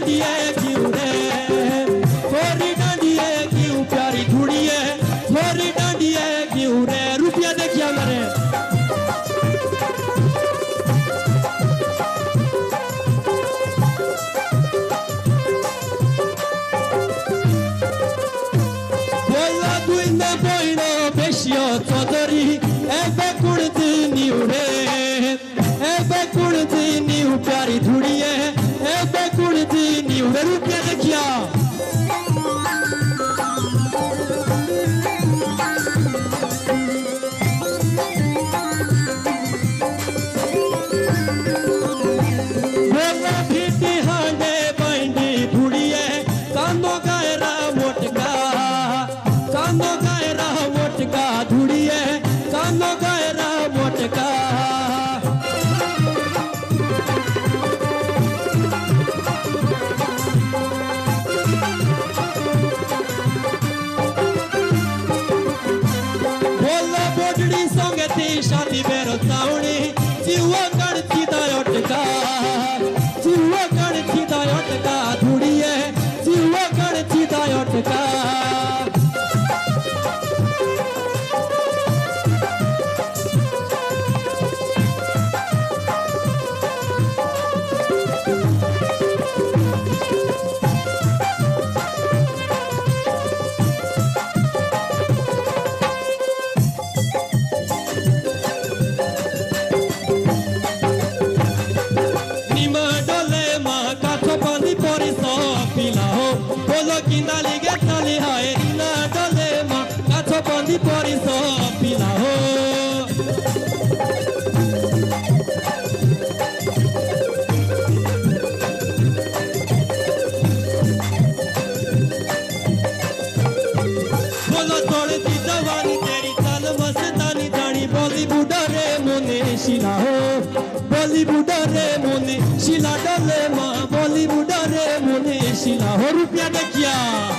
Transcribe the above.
डांडिए क्यों रे छोरी डांडिए क्यों प्यारी धुड़िए छोरी डांडिए क्यों रे रुपया देखिए मेरे चौधरी एबे कुड़दनी उड़े एबे कुड़दनी प्यारी धुड़िए एबे कुड़दनी उड़े रुपया देखिया बोला भीटी हांडे बांडी धुड़िए कांदो गायरा मोटका कांदो गायरा मोटका धुड़िए कांदो गायरा मोटका बोला बोडड़ी संगती शादी बेरो तावणी जीवा कणती दायोटका जीवा कणती दायोटका धुड़िए जीवा कणती दायोटका Kindali getali hai na dole ma kacho bandi pori so pila ho bolo tole di jawani teri tal mastani jani Bollywood re mone shila ho Bollywood re mone shila dole ma Bollywood re mone shila ho रुपया देखिया